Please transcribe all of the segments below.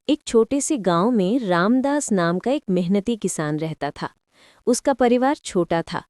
एक छोटे से गांव में रामदास नाम का एक मेहनती किसान रहता था। उसका परिवार छोटा था।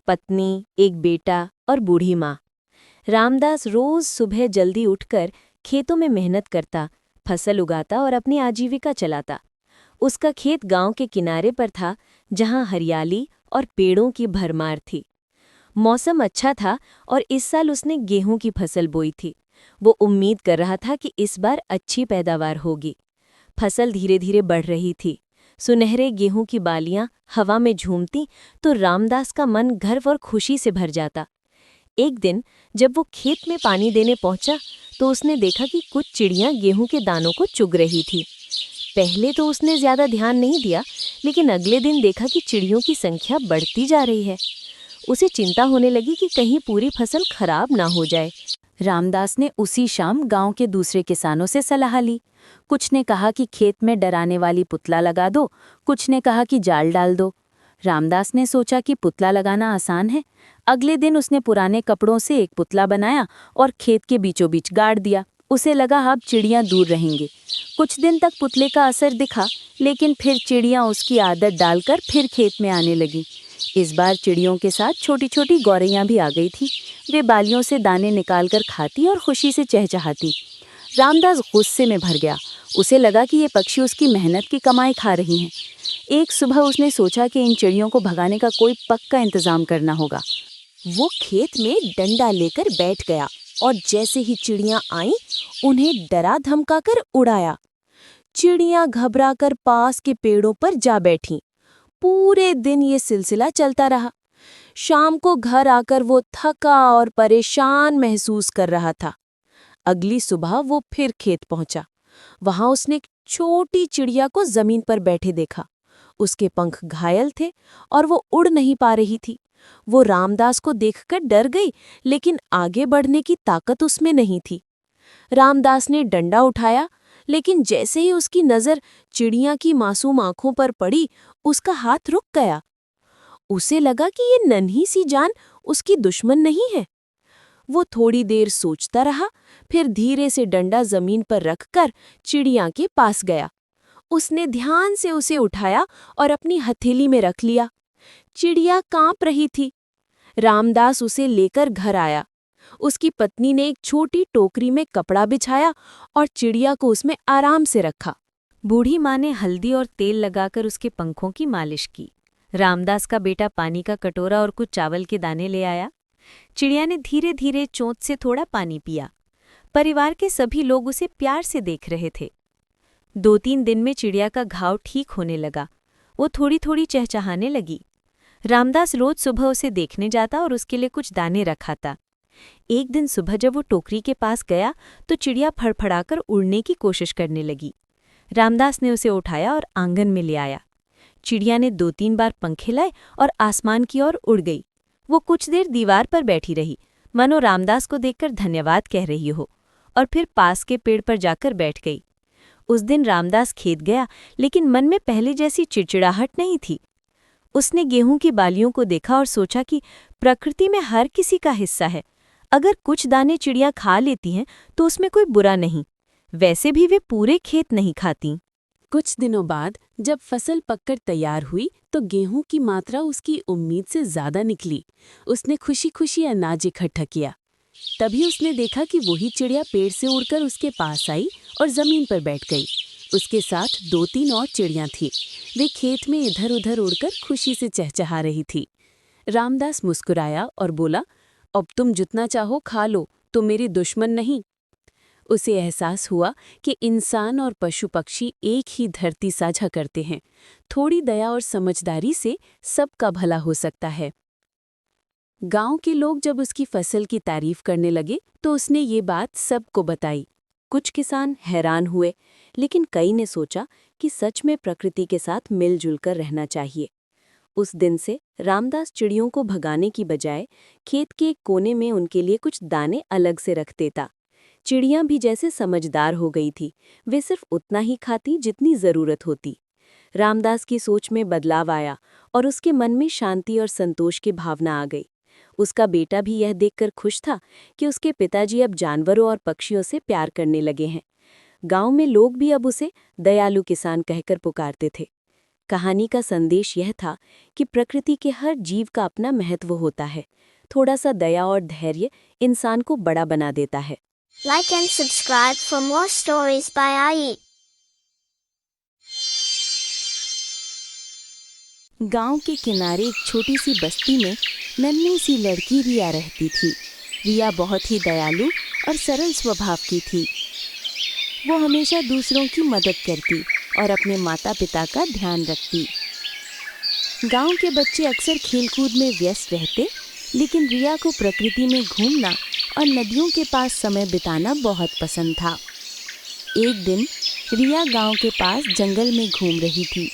पत्नी, एक बेटा और बूढ़ी माँ। रामदास रोज सुबह जल्दी उठकर खेतों में मेहनत करता, फसल उगाता और अपनी आजीविका चलाता। उसका खेत गांव के किनारे पर था, जहां हरियाली और पेड़ों की भरमार थी। मौसम अच्छा था और इस साल उसने गेहूं की फसल बोई थी। वो उम्मीद कर रहा था कि इस बार अच्छी पैदावार होगी। फसल धीरे धीरे बढ़ रही थी। सुनहरे गेहूं की बालियां हवा में झूमती तो रामदास का मन गर्व और खुशी से भर जाता। एक दिन जब वो खेत में पानी देने पहुंचा तो उसने देखा कि कुछ चिड़ियां गेहूं के दानों को चुग रही थी। पहले तो उसने ज्यादा ध्यान नहीं दिया, लेकिन अगले दिन देखा कि चिड़ियों की संख्या बढ़ती जा रही है। उसे चिंता होने लगी कि कहीं पूरी फसल खराब ना हो जाए। रामदास ने उसी शाम गांव के दूसरे किसानों से सलाह ली। कुछ ने कहा कि खेत में डराने वाली पुतला लगा दो, कुछ ने कहा कि जाल डाल दो। रामदास ने सोचा कि पुतला लगाना आसान है। अगले दिन उसने पुराने कपड़ों से एक पुतला बनाया और खेत के बीचों बीच गाड़ दिया। उसे लगा अब चिड़ियां दूर रहेंगी। कुछ दिन तक पुतले का असर दिखा, लेकिन फिर चिड़ियां उसकी आदत डालकर फिर खेत में आने लगी। इस बार चिड़ियों के साथ छोटी छोटी गौरैयां भी आ गई थी। वे बालियों से दाने निकालकर खाती और खुशी से चहचहाती। रामदास गुस्से में भर गया। उसे लगा कि ये पक्षी उसकी मेहनत की कमाई खा रही हैं। एक सुबह उसने सोचा कि इन चिड़ियों को भगाने का कोई पक्का इंतजाम करना होगा। वो खेत में डंडा लेकर बैठ गया और जैसे ही चिड़ियां आईं, उन्हें डरा धमकाकर उड़ाया। चिड़ियां घबराकर पास के पेड़ों पर जा बैठीं। पूरे दिन ये सिलसिला चलता रहा। शाम को घर आकर वो थका और परेशान महसूस कर रहा था। अगली सुबह वो फिर खेत पहुंचा। वहां उसने एक छोटी चिड़िया को जमीन पर बैठे देखा। उसके पंख घायल थे और वो उड़ नहीं पा रही थी। वो रामदास को देखकर डर गई, लेकिन आगे बढ़ने की ताकत उसमें नहीं थी। रामदास ने डंडा उठाया, लेकिन जैसे ही उसकी नजर चिड़िया की मासूम आंखों पर पड़ी, उसका हाथ रुक गया। उसे लगा कि ये नन्ही सी जान उसकी दुश्मन नहीं है। वो थोड़ी देर सोचता रहा, फिर धीरे से डंडा जमीन पर रखकर चिड़िया के पास गया। उसने ध्यान से उसे उठाया और अपनी हथेली में रख लिया। चिड़िया कांप रही थी। रामदास उसे लेकर घर आया। उसकी पत्नी ने एक छोटी टोकरी में कपड़ा बिछाया और चिड़िया को उसमें आराम से रखा। बूढ़ी माँ ने हल्दी और तेल लगाकर उसके पंखों की मालिश की। रामदास का बेटा पानी का कटोरा और कुछ चावल के दाने ले आया। चिड़िया ने धीरे धीरे चोंच से थोड़ा पानी पिया। परिवार के सभी लोग उसे प्यार से देख रहे थे। 2-3 दिन में चिड़िया का घाव ठीक होने लगा। वो थोड़ी थोड़ी चहचहाने लगी। रामदास रोज सुबह उसे देखने जाता और उसके लिए कुछ दाने रखाता। एक दिन सुबह जब वो टोकरी के पास गया तो चिड़िया फड़फड़ाकर उड़ने की कोशिश करने लगी। रामदास ने उसे उठाया और आंगन में ले आया। चिड़िया ने 2-3 बार पंख हिलाए और आसमान की ओर उड़ गई। वो कुछ देर दीवार पर बैठी रही, मानो रामदास को देखकर धन्यवाद कह रही हो, और फिर पास के पेड़ पर जाकर बैठ गई। उस दिन रामदास खेत गया, लेकिन मन में पहले जैसी चिड़चिड़ाहट नहीं थी। उसने गेहूं की बालियों को देखा और सोचा कि प्रकृति में हर किसी का हिस्सा है। अगर कुछ दाने चिड़िया खा लेती हैं तो उसमें कोई बुरा नहीं। वैसे भी वे पूरे खेत नहीं खाती। कुछ दिनों बाद जब फसल पककर तैयार हुई तो गेहूं की मात्रा उसकी उम्मीद से ज्यादा निकली। उसने खुशी खुशी अनाज इकट्ठा किया। तभी उसने देखा कि वही चिड़िया पेड़ से उड़कर उसके पास आई और जमीन पर बैठ गई। उसके साथ 2-3 और चिड़ियां थीं। वे खेत में इधर उधर उड़कर खुशी से चहचहा रही थी। रामदास मुस्कुराया और बोला, अब तुम जितना चाहो खा लो, तुम मेरी दुश्मन नहीं। उसे एहसास हुआ कि इंसान और पशु पक्षी एक ही धरती साझा करते हैं। थोड़ी दया और समझदारी से सबका भला हो सकता है। गांव के लोग जब उसकी फसल की तारीफ करने लगे तो उसने ये बात सबको बताई। कुछ किसान हैरान हुए, लेकिन कई ने सोचा कि सच में प्रकृति के साथ मिलजुल कर रहना चाहिए। उस दिन से रामदास चिड़ियों को भगाने की बजाय खेत के एक कोने में उनके लिए कुछ दाने अलग से रख देता। चिड़ियां भी जैसे समझदार हो गई थी। वे सिर्फ उतना ही खाती जितनी जरूरत होती। रामदास की सोच में बदलाव आया और उसके मन में शांति और संतोष की भावना आ गई। उसका बेटा भी यह देखकर खुश था कि उसके पिताजी अब जानवरों और पक्षियों से प्यार करने लगे हैं। गांव में लोग भी अब उसे दयालु किसान कहकर पुकारते थे। कहानी का संदेश यह था कि प्रकृति के हर जीव का अपना महत्व होता है। थोड़ा सा दया और धैर्य इंसान को बड़ा बना देता है। Like and subscribe for more stories by IE. गांव के किनारे एक छोटी सी बस्ती में नन्ही सी लड़की रिया रहती थी। रिया बहुत ही दयालु और सरल स्वभाव की थी। वो हमेशा दूसरों की मदद करती और अपने माता पिता का ध्यान रखती। गांव के बच्चे अक्सर खेलकूद में व्यस्त रहते, लेकिन रिया को प्रकृति में घूमना और नदियों के पास समय बिताना बहुत पसंद था। एक दिन रिया गांव के पास जंगल में घूम रही थी।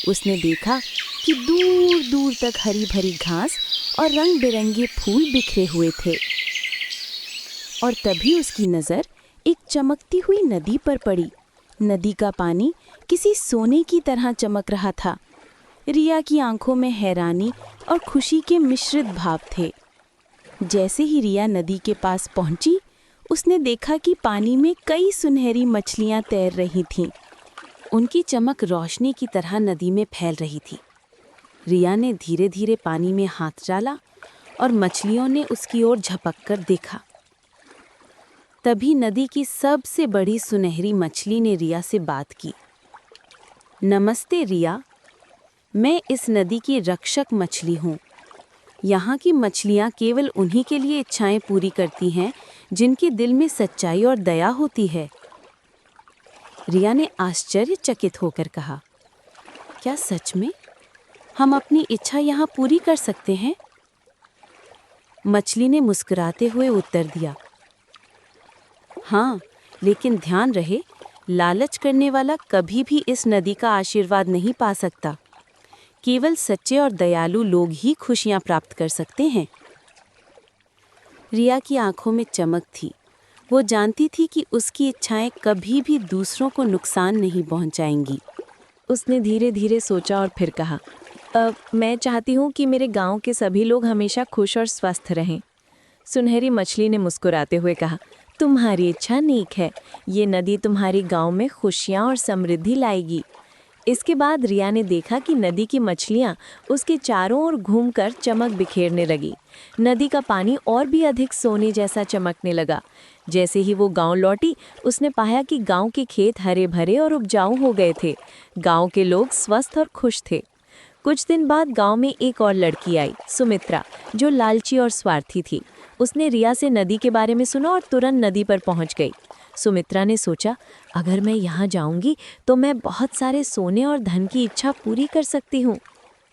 उसने देखा कि दूर दूर तक हरी भरी घास और रंग बिरंगे फूल बिखरे हुए थे। और तभी उसकी नज़र एक चमकती हुई नदी पर पड़ी। नदी का पानी किसी सोने की तरह चमक रहा था। रिया की आंखों में हैरानी और खुशी के मिश्रित भाव थे। जैसे ही रिया नदी के पास पहुंची, उसने देखा कि पानी में कई सुनहरी मछलियां तैर रही थीं। उनकी चमक रोशनी की तरह नदी में फैल रही थी। रिया ने धीरे धीरे पानी में हाथ डाला और मछलियों ने उसकी ओर झपककर देखा। तभी नदी की सबसे बड़ी सुनहरी मछली ने रिया से बात की। नमस्ते रिया, मैं इस नदी की रक्षक मछली हूँ। यहाँ की मछलियाँ केवल उन्हीं के लिए इच्छाएं पूरी करती हैं जिनके दिल में सच्चाई और दया होती है। रिया ने आश्चर्यचकित होकर कहा, क्या सच में हम अपनी इच्छा यहाँ पूरी कर सकते हैं? मछली ने मुस्कुराते हुए उत्तर दिया, हाँ, लेकिन ध्यान रहे, लालच करने वाला कभी भी इस नदी का आशीर्वाद नहीं पा सकता। केवल सच्चे और दयालु लोग ही खुशियाँ प्राप्त कर सकते हैं। रिया की आंखों में चमक थी। वो जानती थी कि उसकी इच्छाएं कभी भी दूसरों को नुकसान नहीं पहुंचाएंगी। उसने धीरे धीरे सोचा और फिर कहा, मैं चाहती हूँ कि मेरे गांव के सभी लोग हमेशा खुश और स्वस्थ रहें। सुनहरी मछली ने मुस्कुराते हुए कहा, तुम्हारी इच्छा नेक है। ये नदी तुम्हारे गांव में खुशियाँ और समृद्धि लाएगी। इसके बाद रिया ने देखा कि नदी की मछलियाँ उसके चारों ओर घूमकर चमक बिखेरने लगी। नदी का पानी और भी अधिक सोने जैसा चमकने लगा। जैसे ही वो गांव लौटी, उसने पाया कि गांव के खेत हरे भरे और उपजाऊ हो गए थे। गांव के लोग स्वस्थ और खुश थे। कुछ दिन बाद गांव में एक और लड़की आई, सुमित्रा, जो लालची और स्वार्थी थी। उसने रिया से नदी के बारे में सुना और तुरंत नदी पर पहुंच गई। सुमित्रा ने सोचा, अगर मैं यहाँ जाऊंगी तो मैं बहुत सारे सोने और धन की इच्छा पूरी कर सकती हूँ।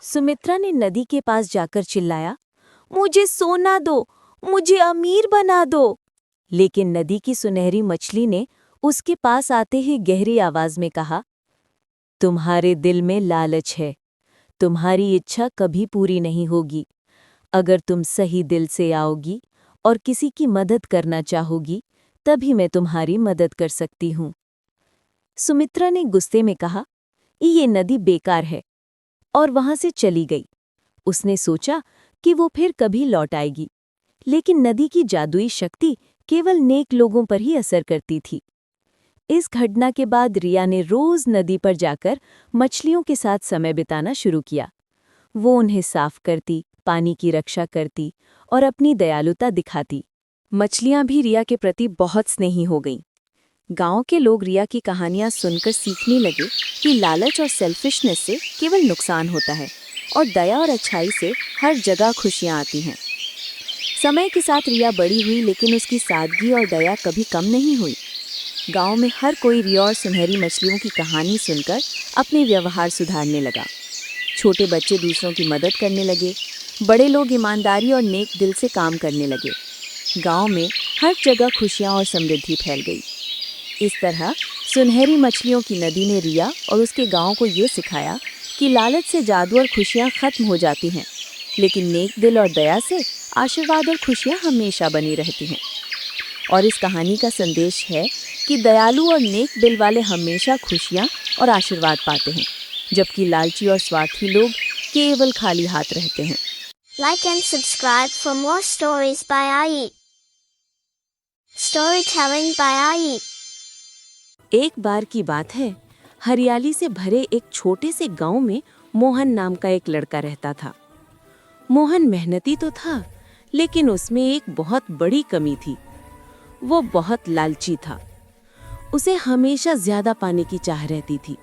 सुमित्रा ने नदी के पास जाकर चिल्लाया, मुझे सोना दो, मुझे अमीर बना दो। लेकिन नदी की सुनहरी मछली ने उसके पास आते ही गहरी आवाज में कहा, तुम्हारे दिल में लालच है। तुम्हारी इच्छा कभी पूरी नहीं होगी। अगर तुम सही दिल से आओगी और किसी की मदद करना चाहोगी, तभी मैं तुम्हारी मदद कर सकती हूँ। सुमित्रा ने गुस्से में कहा, ये नदी बेकार है, और वहां से चली गई। उसने सोचा कि वो फिर कभी लौट आएगी, लेकिन नदी की जादुई शक्ति केवल नेक लोगों पर ही असर करती थी। इस घटना के बाद रिया ने रोज नदी पर जाकर मछलियों के साथ समय बिताना शुरू किया। वो उन्हें साफ करती, पानी की रक्षा करती और अपनी दयालुता दिखाती। मछलियां भी रिया के प्रति बहुत स्नेही हो गईं। गांव के लोग रिया की कहानियां सुनकर सीखने लगे कि लालच और सेल्फिशनेस से केवल नुकसान होता है और दया और अच्छाई से हर जगह खुशियां आती हैं। समय के साथ रिया बड़ी हुई, लेकिन उसकी सादगी और दया कभी कम नहीं हुई। गांव में हर कोई रिया और सुनहरी मछलियों की कहानी सुनकर अपने व्यवहार सुधारने लगा। छोटे बच्चे दूसरों की मदद करने लगे, बड़े लोग ईमानदारी और नेक दिल से काम करने लगे। गांव में हर जगह खुशियां और समृद्धि फैल गई। इस तरह सुनहरी मछलियों की नदी ने रिया और उसके गांव को ये सिखाया कि लालच से जादू और खुशियां खत्म हो जाती हैं, लेकिन नेक दिल और दया से आशीर्वाद और खुशियां हमेशा बनी रहती हैं। और इस कहानी का संदेश है कि दयालु और नेक दिल वाले हमेशा खुशियां और आशीर्वाद पाते हैं, जबकि लालची और स्वार्थी लोग केवल खाली हाथ रहते हैं। Like and subscribe for more stories by IE. Storytelling by IE. एक बार की बात है, हरियाली से भरे एक छोटे से गांव में मोहन नाम का एक लड़का रहता था। मोहन मेहनती तो था, लेकिन उसमें एक बहुत बड़ी कमी थी। वो बहुत लालची था। उसे हमेशा ज्यादा पाने की चाह रहती थी।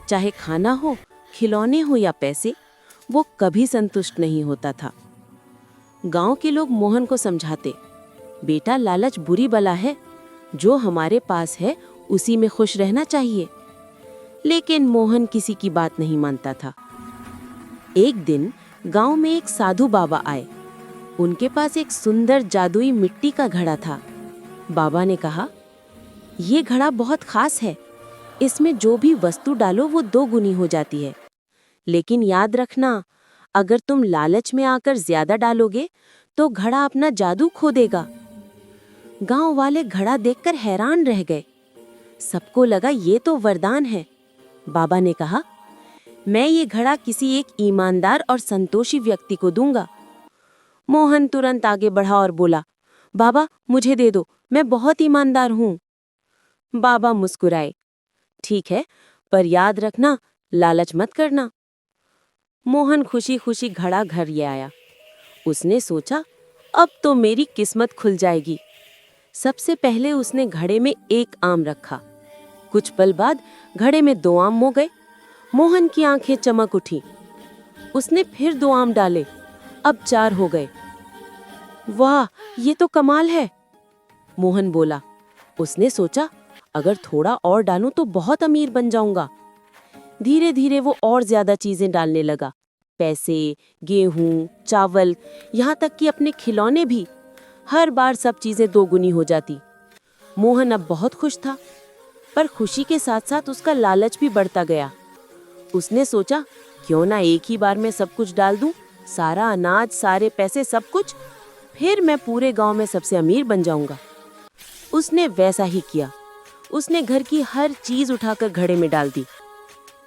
चाहे खाना हो, खिलौने हो या पैसे, वो कभी संतुष्ट नहीं होता था। गांव के लोग मोहन को समझाते, बेटा लालच बुरी बला है, जो हमारे पास है उसी में खुश रहना चाहिए। लेकिन मोहन किसी की बात नहीं मानता था। एक दिन गांव में एक साधु बाबा आए। उनके पास एक सुंदर जादुई मिट्टी का घड़ा था। बाबा ने कहा, ये घड़ा बहुत खास है। इसमें जो भी वस्तु डालो वो 2 गुनी हो जाती है। लेकिन याद रखना, अगर तुम लालच में आकर ज्यादा डालोगे तो घड़ा अपना जादू खो देगा। गांव वाले घड़ा देखकर हैरान रह गए। सबको लगा ये तो वरदान है। बाबा ने कहा, मैं ये घड़ा किसी एक ईमानदार और संतोषी व्यक्ति को दूंगा। मोहन तुरंत आगे बढ़ा और बोला, बाबा मुझे दे दो, मैं बहुत ईमानदार हूँ। बाबा मुस्कुराए, ठीक है, पर याद रखना लालच मत करना। मोहन खुशी खुशी घड़ा घर ले आया। उसने सोचा, अब तो मेरी किस्मत खुल जाएगी। सबसे पहले उसने घड़े में एक आम रखा। कुछ पल बाद घड़े में 2 आम हो गए। मोहन की आंखें चमक उठी। उसने फिर 2 आम डाले, अब 4 हो गए। वाह, ये तो कमाल है, मोहन बोला। उसने सोचा, अगर थोड़ा और डालूं तो बहुत अमीर बन जाऊंगा। धीरे धीरे वो और ज्यादा चीजें डालने लगा, पैसे, गेहूं, चावल, यहाँ तक कि अपने खिलौने भी। हर बार सब चीजें 2 गुनी हो जाती। मोहन अब बहुत खुश था, पर खुशी के साथ साथ उसका लालच भी बढ़ता गया। उसने सोचा, क्यों ना एक ही बार में सब कुछ डाल दूं, सारा अनाज, सारे पैसे, सब कुछ, फिर मैं पूरे गांव में सबसे अमीर बन जाऊंगा। उसने वैसा ही किया। उसने घर की हर चीज उठाकर घड़े में डाल दी।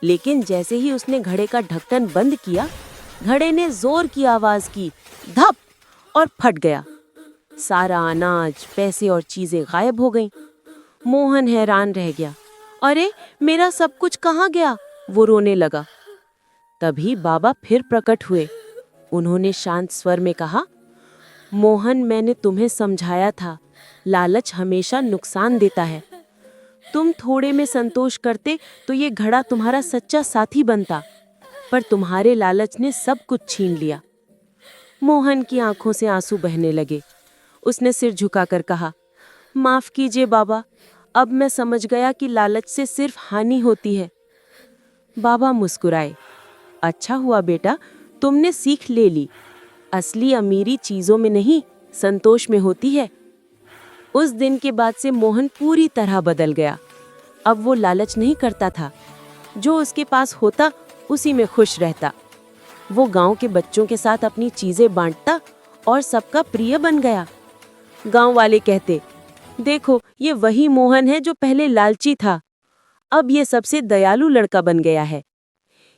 लेकिन जैसे ही उसने घड़े का ढक्कन बंद किया, घड़े ने जोर की आवाज की, धप, और फट गया। सारा अनाज, पैसे और चीजें गायब हो गईं। मोहन हैरान रह गया। अरे, मेरा सब कुछ कहाँ गया? वो रोने लगा। तभी बाबा फिर प्रकट हुए। उन्होंने शांत स्वर में कहा, मोहन, मैंने तुम्हें समझाया था, लालच हमेशा नुकसान देता है। तुम थोड़े में संतोष करते तो ये घड़ा तुम्हारा सच्चा साथी बनता, पर तुम्हारे लालच ने सब कुछ छीन लिया। मोहन की आंखों से आंसू बहने लगे। उसने सिर झुकाकर कहा, माफ कीजिए बाबा, अब मैं समझ गया कि लालच से सिर्फ हानि होती है। बाबा मुस्कुराए, अच्छा हुआ बेटा, तुमने सीख ले ली। असली अमीरी चीजों में नहीं, संतोष में होती है। उस दिन के बाद से मोहन पूरी तरह बदल गया। अब वो लालच नहीं करता था। जो उसके पास होता उसी में खुश रहता। वो गांव के बच्चों के साथ अपनी चीजें बांटता और सबका प्रिय बन गया। गांव वाले कहते, देखो, ये वही मोहन है जो पहले लालची था, अब ये सबसे दयालु लड़का बन गया है।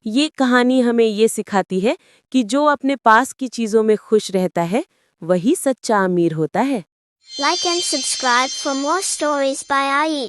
ये कहानी हमें ये सिखाती है कि जो अपने पास की चीजों में खुश रहता है, वही सच्चा अमीर होता है। Like and subscribe for more stories by Ai.